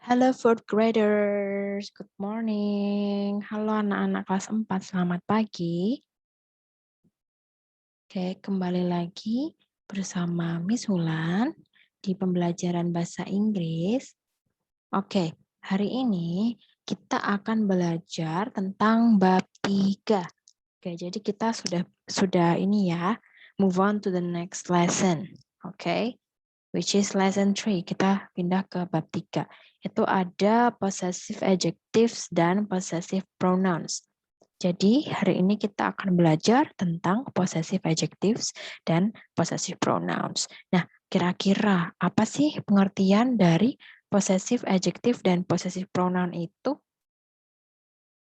Halo fourth graders, good morning. Halo anak-anak kelas 4, selamat pagi. Oke, kembali lagi bersama Miss Hulan di pembelajaran bahasa Inggris. Oke, hari ini kita akan belajar tentang bab 3. Oke, jadi kita sudah ini ya, move on to the next lesson. Oke. Which is lesson 3. Kita pindah ke bab 3. Itu ada possessive adjectives dan possessive pronouns. Jadi hari ini kita akan belajar tentang possessive adjectives dan possessive pronouns. Nah, kira-kira apa sih pengertian dari possessive adjective dan possessive pronoun itu?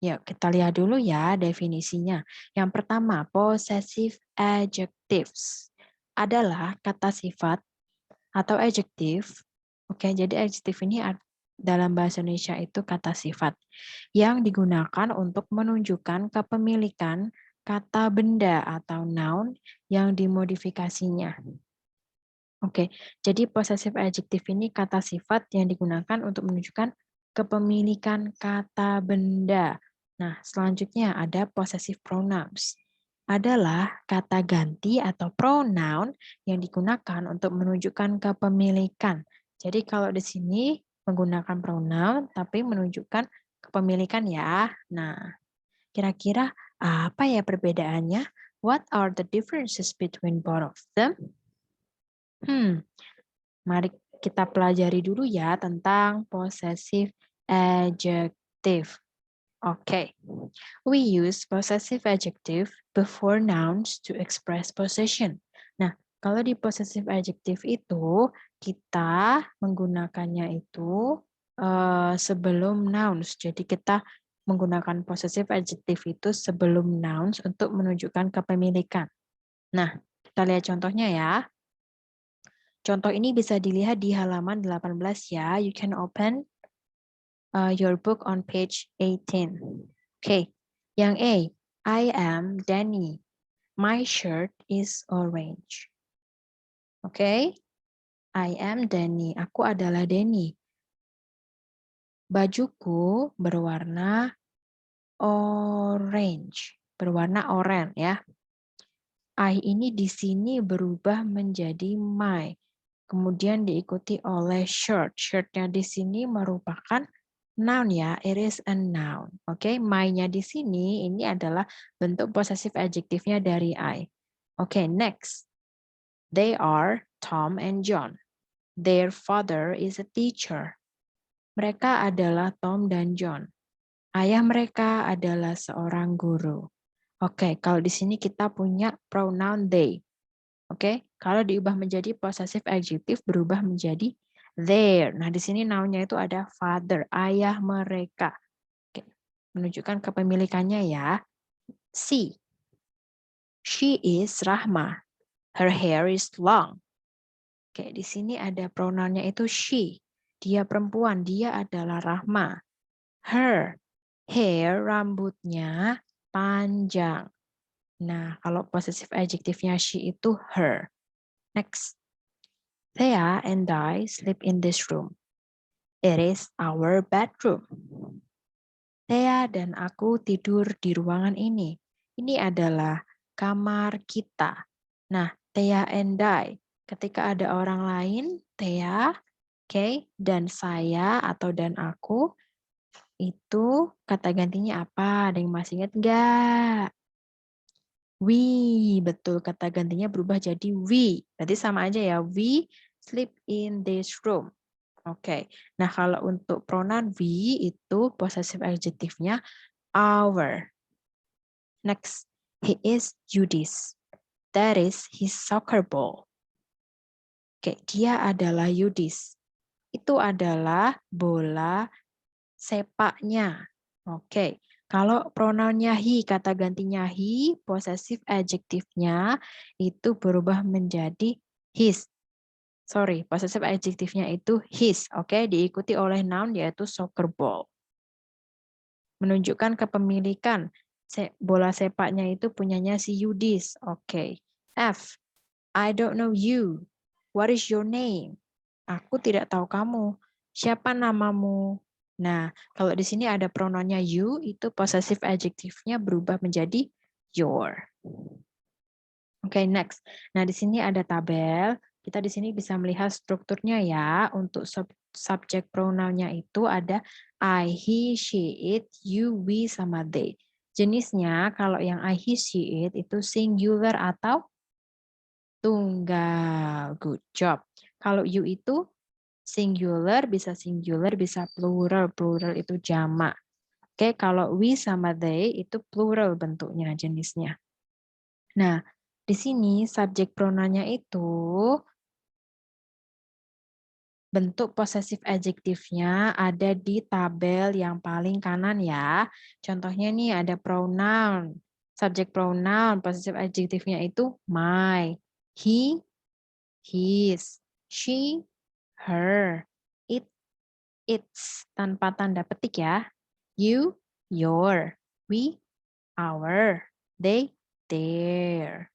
Yuk, kita lihat dulu ya definisinya. Yang pertama, possessive adjectives adalah kata sifat atau adjektif. Oke, jadi adjektif ini dalam bahasa Indonesia itu kata sifat yang digunakan untuk menunjukkan kepemilikan kata benda atau noun yang dimodifikasinya. Oke, jadi possessive adjective ini kata sifat yang digunakan untuk menunjukkan kepemilikan kata benda. Nah, selanjutnya ada possessive pronouns. Adalah kata ganti atau pronoun yang digunakan untuk menunjukkan kepemilikan. Jadi kalau di sini menggunakan pronoun tapi menunjukkan kepemilikan ya. Nah, kira-kira apa ya perbedaannya? What are the differences between both of them? Mari kita pelajari dulu ya tentang possessive adjective. Okay. We use possessive adjective before nouns to express possession. Nah, kalau di possessive adjective itu kita menggunakannya itu sebelum nouns. Jadi kita menggunakan possessive adjective itu sebelum nouns untuk menunjukkan kepemilikan. Nah, kita lihat contohnya ya. Contoh ini bisa dilihat di halaman 18 ya. You can open your book on page 18. Okay. Yang A, I am Danny. My shirt is orange. Okay. I am Danny. Aku adalah Danny. Bajuku berwarna orange. Berwarna oranye ya. I ini di sini berubah menjadi my. Kemudian diikuti oleh shirt. Shirtnya di sini merupakan noun ya. It is a noun. Oke, my-nya di sini ini adalah bentuk possessive adjektifnya dari I. Oke, next. They are Tom and John. Their father is a teacher. Mereka adalah Tom dan John. Ayah mereka adalah seorang guru. Oke, kalau di sini kita punya pronoun they. Oke, kalau diubah menjadi possessive adjective berubah menjadi their. Nah, di sini noun-nya itu ada father, ayah mereka. Oke, menunjukkan kepemilikannya ya. C. She is Rahma. Her hair is long. Oke, di sini ada pronounnya itu she. Dia perempuan, dia adalah Rahma. Her hair, rambutnya panjang. Nah, kalau possessive adjektifnya she itu her. Next. Thea and I sleep in this room. It is our bedroom. Thea dan aku tidur di ruangan ini. Ini adalah kamar kita. Nah, Thea and I. Ketika ada orang lain, Thea, okay, dan saya atau dan aku, itu kata gantinya apa? Ada yang masih ingat nggak? We, betul, kata gantinya berubah jadi we. Berarti sama aja ya, we sleep in this room. Oke, nah kalau untuk pronoun we itu possessive adjektifnya our. Next, he is Yudis. That is his soccer ball. Oke, dia adalah Yudis. Itu adalah bola sepaknya. Oke, kalau pronounnya he, kata gantinya he, possessive adjektifnya itu berubah menjadi his. Sorry, possessive adjektifnya itu his. Oke, diikuti oleh noun yaitu soccer ball. Menunjukkan kepemilikan. Bola sepaknya itu punyanya si Yudis. Oke. F. I don't know you. What is your name? Aku tidak tahu kamu. Siapa namamu? Nah, kalau di sini ada pronounnya you, itu possessive adjective-nya berubah menjadi your. Oke, next. Nah, di sini ada tabel. Kita di sini bisa melihat strukturnya ya. Untuk subject pronoun-nya itu ada I, he, she, it, you, we, sama they. Jenisnya kalau yang I, he, she, it itu singular atau tunggal. Good job. Kalau you itu singular, bisa plural. Plural itu jamak. Oke, kalau we sama they itu plural bentuknya, jenisnya. Nah, di sini subjek pronounnya itu bentuk possessive adjective-nya ada di tabel yang paling kanan ya. Contohnya nih ada pronoun. Subjek pronoun, possessive adjective-nya itu my, he, his, she, her, it, its, tanpa tanda petik ya. You, your, we, our, they, their.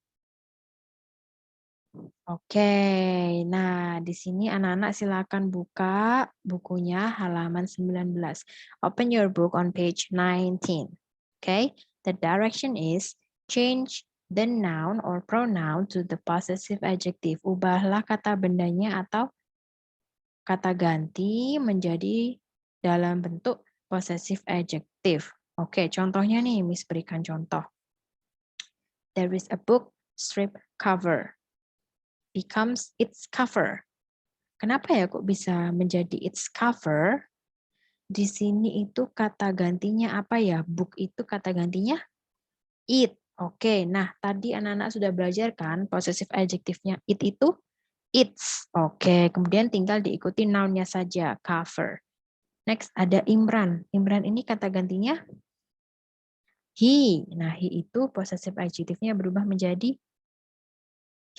Oke, nah di sini anak-anak silakan buka bukunya halaman 19. Open your book on page 19. Okay, the direction is change the noun or pronoun to the possessive adjective. Ubahlah kata bendanya atau kata ganti menjadi dalam bentuk possessive adjective. Oke, contohnya nih, Miss berikan contoh. There is a book strip cover. Becomes its cover. Kenapa ya kok bisa menjadi its cover? Di sini itu kata gantinya apa ya? Book itu kata gantinya it. Oke, nah tadi anak-anak sudah belajar kan possessive adjective-nya it itu its. Oke, kemudian tinggal diikuti noun-nya saja, cover. Next ada Imran. Imran ini kata gantinya he. Nah, he itu possessive adjective-nya berubah menjadi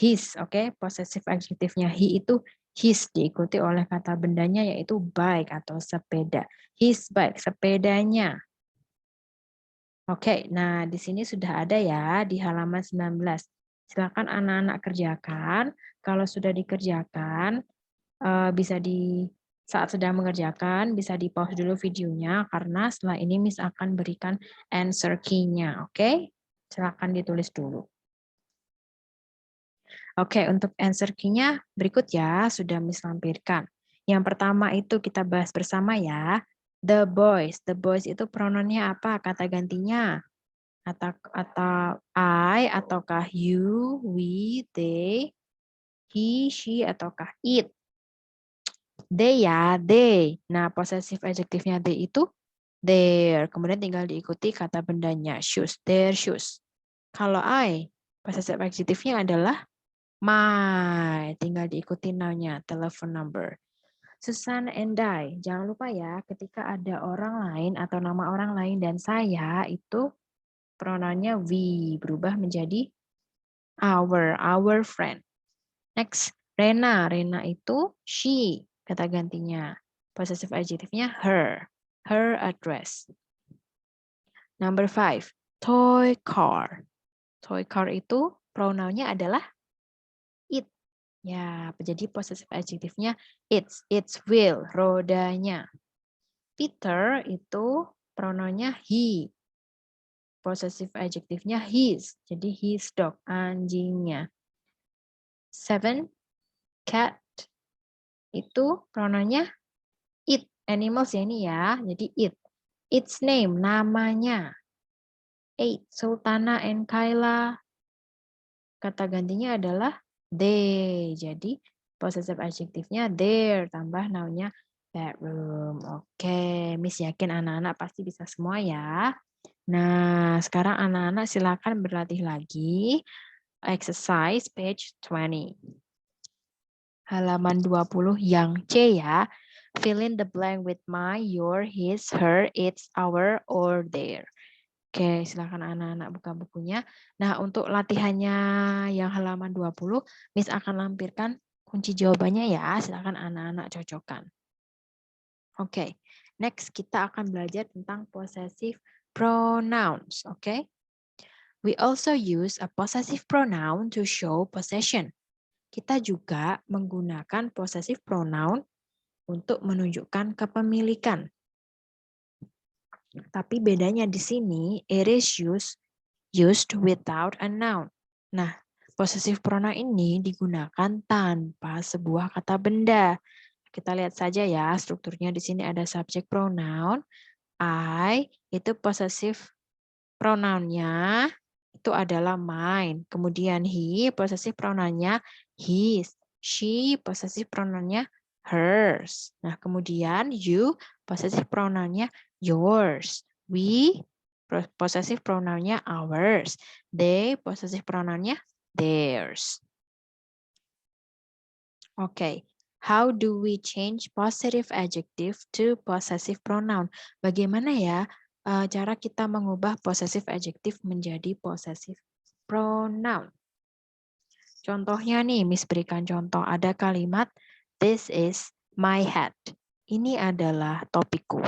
his, oke. Possessive adjective-nya he itu his diikuti oleh kata bendanya yaitu bike atau sepeda. His bike, sepedanya. Oke, nah di sini sudah ada ya di halaman 19. Silakan anak-anak kerjakan. Kalau sudah dikerjakan, bisa di saat sedang mengerjakan, bisa di-pause dulu videonya karena setelah ini Miss akan berikan answer key-nya, oke? Silakan ditulis dulu. Oke, untuk answer key-nya berikut ya, sudah Miss lampirkan. Yang pertama itu kita bahas bersama ya. The boys. The boys itu pronounnya apa? Kata gantinya. Atau I, ataukah you, we, they, he, she, ataukah it. They ya, they. Nah, possessive adjective-nya they itu their. Kemudian tinggal diikuti kata bendanya. Shoes, their shoes. Kalau I, possessive adjective-nya adalah my, tinggal diikuti noun-nya, telephone number. Susan and I, jangan lupa ya, ketika ada orang lain atau nama orang lain dan saya, itu pronounnya we, berubah menjadi our friend. Next, Rena. Rena itu she, kata gantinya. Possessive adjective-nya her address. Number 5, toy car. Toy car itu pronounnya adalah it. Ya, jadi possessive adjective-nya its wheel, rodanya. Peter itu pronounnya he. Possessive adjective-nya his, jadi his dog, anjingnya. 7, cat itu pronounnya it, animals ya ini ya, jadi it. Its name, namanya. 8, Sultana and Kayla, kata gantinya adalah they. Jadi possessive adjective-nya their tambah noun-nya bedroom. Oke, Miss yakin anak-anak pasti bisa semua ya. Nah, sekarang anak-anak silakan berlatih lagi. Exercise page 20. Halaman 20 yang C ya. Fill in the blank with my, your, his, her, its, our, or their. Oke, silakan anak-anak buka bukunya. Nah, untuk latihannya yang halaman 20, Miss akan lampirkan kunci jawabannya ya. Silakan anak-anak cocokkan. Oke, next kita akan belajar tentang possessive pronouns. Oke. We also use a possessive pronoun to show possession. Kita juga menggunakan possessive pronoun untuk menunjukkan kepemilikan. Tapi bedanya di sini, it is used without a noun. Nah, possessive pronoun ini digunakan tanpa sebuah kata benda. Kita lihat saja ya, strukturnya di sini ada subject pronoun. I itu possessive pronounnya itu adalah mine. Kemudian he possessive pronounnya his. She possessive pronounnya hers. Nah, kemudian you possessive pronounnya yours. We possessive pronounnya ours. They possessive pronounnya theirs. Oke. How do we change positive adjective to possessive pronoun? Bagaimana ya cara kita mengubah possessive adjective menjadi possessive pronoun? Contohnya nih, Miss berikan contoh. Ada kalimat, this is my hat. Ini adalah topiku.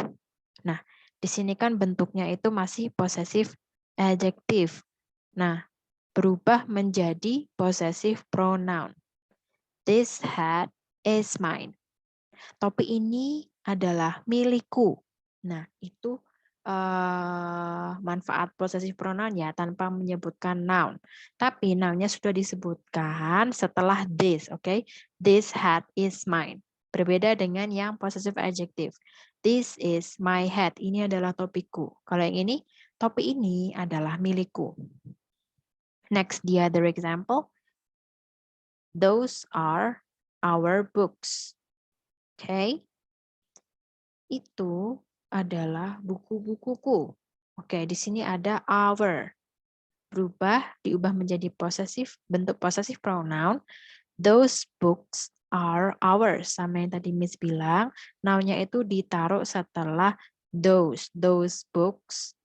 Nah, di sini kan bentuknya itu masih possessive adjective. Nah, berubah menjadi possessive pronoun. This hat is mine. Topi ini adalah milikku. Nah, itu manfaat possessive pronoun ya, tanpa menyebutkan noun. Tapi nounnya sudah disebutkan setelah this, oke? Okay? This hat is mine. Berbeda dengan yang possessive adjective. This is my hat. Ini adalah topiku. Kalau yang ini, topi ini adalah milikku. Next, the other example. Those are our books. Oke. Okay? Itu adalah buku-bukuku. Oke, di sini ada our. Diubah menjadi possessive, bentuk possessive pronoun. Those books are ours. Sama yang tadi Miss bilang, noun-nya itu ditaruh setelah those. Those books.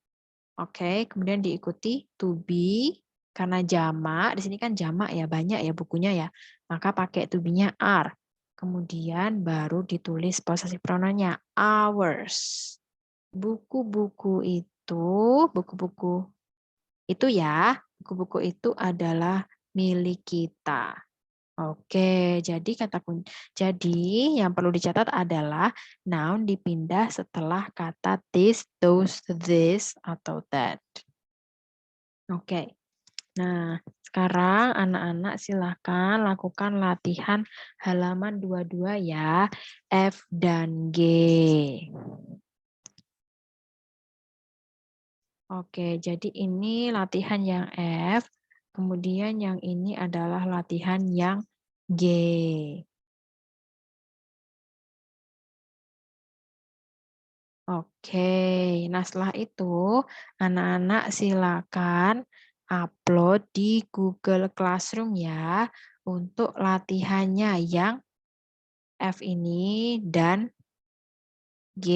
Oke, kemudian diikuti to be. Karena jamak, di sini kan jamak ya, banyak ya bukunya ya. Maka pakai to be-nya are. Kemudian baru ditulis possessive pronoun-nya ours. Buku-buku ya, buku-buku itu adalah milik kita. Oke, jadi jadi yang perlu dicatat adalah noun dipindah setelah kata this, those, this, atau that. Oke. Nah, sekarang anak-anak silakan lakukan latihan halaman 22 ya, F dan G. Oke, jadi ini latihan yang F, kemudian yang ini adalah latihan yang G. Oke, nah setelah itu anak-anak silakan upload di Google Classroom ya untuk latihannya yang F ini dan G.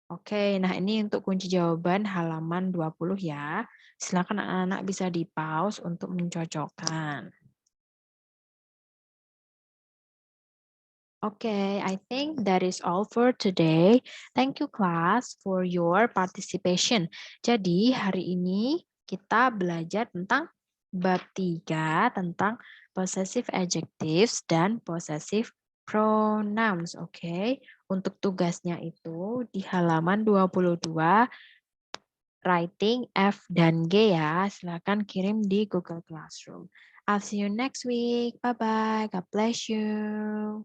Oke, nah ini untuk kunci jawaban halaman 20 ya. Silakan anak-anak bisa di-pause untuk mencocokkan. Okay, I think that is all for today. Thank you class for your participation. Jadi hari ini kita belajar tentang bab 3 tentang possessive adjectives dan possessive pronouns. Oke, untuk tugasnya itu di halaman 22 writing F dan G ya. Silakan kirim di Google Classroom. I'll see you next week. Bye-bye. God bless you.